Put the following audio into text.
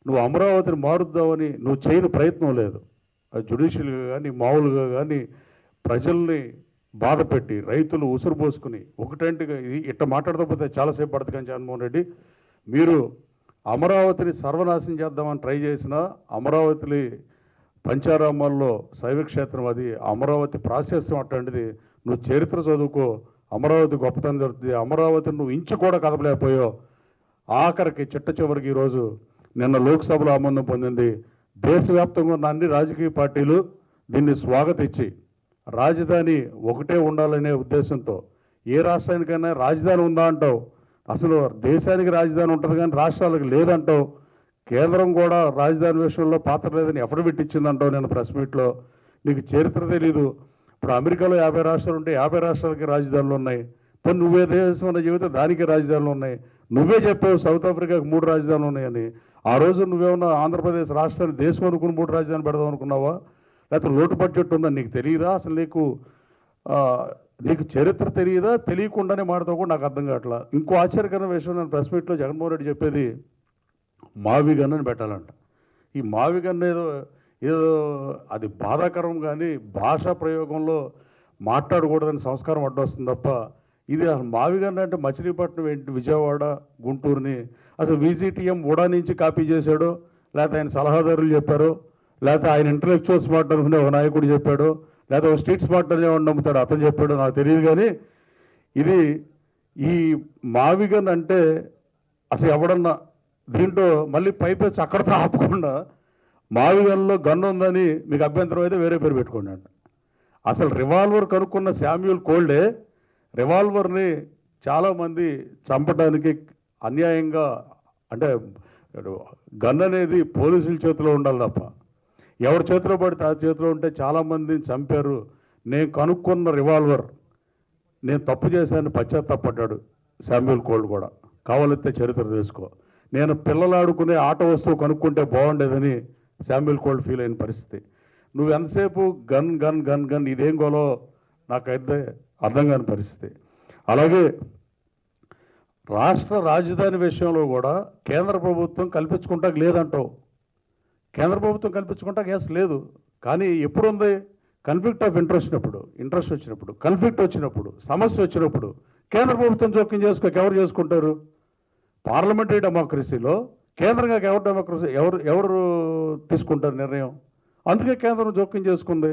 నువ్వు అమరావతిని మారుద్దామని నువ్వు చేయని ప్రయత్నం లేదు. అది జ్యుడిషియల్గా కానీ మామూలుగా కానీ ప్రజల్ని బాధ పెట్టి రైతులు ఉసురు పోసుకుని ఒకటంటిగా ఇది ఇట్ట మాట్లాడకపోతే చాలాసేపు పడుతుంది. కానీ జగన్మోహన్ రెడ్డి మీరు అమరావతిని సర్వనాశనం చేద్దామని ట్రై చేసిన అమరావతి పంచారామాల్లో శైవక్షేత్రం అది అమరావతి ప్రాశస్త్యం అట్లాంటిది. నువ్వు చరిత్ర చదువుకో, అమరావతి గొప్పతనం జరుగుతుంది. అమరావతిని నువ్వు ఇంచు కూడా కదపలేకపోయావు. ఆఖరికి చిట్ట చివరికి ఈరోజు నిన్న లోక్సభలో ఆమోదం పొందింది. దేశవ్యాప్తంగా ఉన్న అన్ని రాజకీయ పార్టీలు దీన్ని స్వాగతించి రాజధాని ఒకటే ఉండాలనే ఉద్దేశంతో ఏ రాష్ట్రానికైనా రాజధాని ఉందా అంటావు. అసలు దేశానికి రాజధాని ఉంటుంది కానీ రాష్ట్రాలకు లేదంటావు. కేంద్రం కూడా రాజధాని విషయంలో పాత్ర లేదని అఫిడవిట్ ఇచ్చిందంటావు నేను ప్రెస్ మీట్లో. నీకు చరిత్ర తెలీదు. ఇప్పుడు అమెరికాలో 50 రాష్ట్రాలు ఉంటే 50 రాష్ట్రాలకి రాజధానులు ఉన్నాయి. పోనీ నువ్వే దేశం అన్న చెబితే దానికి రాజధానులు ఉన్నాయి. నువ్వే చెప్పావు సౌత్ ఆఫ్రికాకి 3 రాజధానులు ఉన్నాయని. ఆ రోజు నువ్వేమన్నా ఆంధ్రప్రదేశ్ రాష్ట్రాన్ని దేశం అనుకుని 3 రాజధానులు పెడదాం అనుకున్నావా? లేకపోతే లోటు బడ్జెట్ ఉందని నీకు తెలియదా? అసలు నీకు చరిత్ర తెలియదా? తెలియకుండానే మాడతావు కూడా నాకు అర్థం కావట్లా. ఇంకో ఆశ్చర్యకరమైన విషయం నేను ప్రెస్ మీట్లో జగన్మోహన్ రెడ్డి చెప్పేది మావి గన్నని పెట్టాలంట. ఈ మావి గన్న ఏదో అది బాధాకరం కానీ భాషా ప్రయోగంలో మాట్లాడకూడదని సంస్కారం అడ్డొస్తుంది తప్ప ఇది అసలు మావి గన్న అంటే మచిలీపట్నం ఏంటి, విజయవాడ, గుంటూరుని అసలు విజిటిఎం ఉడా నుంచి కాపీ చేశాడో, లేకపోతే ఆయన సలహాదారులు చెప్పారో, లేకపోతే ఆయన ఇంటలెక్చువల్ స్మార్ట్ అనుకునే ఒక నాయకుడు చెప్పాడు, లేకపోతే ఒక స్ట్రీట్ స్మార్ట్ అనే నమ్ముతాడు అతను చెప్పాడు, నాకు తెలియదు. కానీ ఇది ఈ మావిగన్ అంటే అసలు ఎవడన్నా దీంట్లో మళ్ళీ పైపెచ్చి అక్కడతో ఆపకుండా మావిగన్లో గన్ను ఉందని మీకు అభ్యంతరం అయితే వేరే పేరు పెట్టుకోండి అంట. అసలు రివాల్వర్ కనుక్కున్న శామ్యూల్ కోల్డే రివాల్వర్ని చాలామంది చంపడానికి అన్యాయంగా, అంటే గన్ అనేది పోలీసుల చేతిలో ఉండాలి తప్ప ఎవరి చేతిలో పడితే ఆ చేతిలో ఉంటే చాలామందిని చంపారు. నేను కనుక్కున్న రివాల్వర్ నేను తప్పు చేశానని పశ్చాత్తాపడ్డాడు శామ్యూల్ కోల్డ్ కూడా. కావాలంటే చరిత్ర తెలుసుకో. నేను పిల్లలు ఆడుకునే ఆట వస్తువు కనుక్కుంటే బాగుండేదని శామ్యూల్ కోల్డ్ ఫీల్ అయిన పరిస్థితి. నువ్వు ఎంతసేపు గన్ గన్ గన్ గన్ ఇదేం గోలో నాకైతే అర్థం కాని పరిస్థితి. అలాగే రాష్ట్ర రాజధాని విషయంలో కూడా కేంద్ర ప్రభుత్వం కల్పించుకుంటాక లేదంటావు. కేంద్ర ప్రభుత్వం కల్పించుకుంటాక ఎస్ లేదు. కానీ ఎప్పుడు ఉంది? కన్ఫ్లిక్ట్ ఆఫ్ ఇంట్రెస్ట్ వచ్చినప్పుడు, కన్ఫ్లిక్ట్ వచ్చినప్పుడు, సమస్య వచ్చినప్పుడు కేంద్ర ప్రభుత్వం జోక్యం చేసుకోక ఎవరు చేసుకుంటారు? పార్లమెంటరీ డెమోక్రసీలో కేంద్రంగా ఎవరు తీసుకుంటారు నిర్ణయం? అందుకే కేంద్రం జోక్యం చేసుకుంది.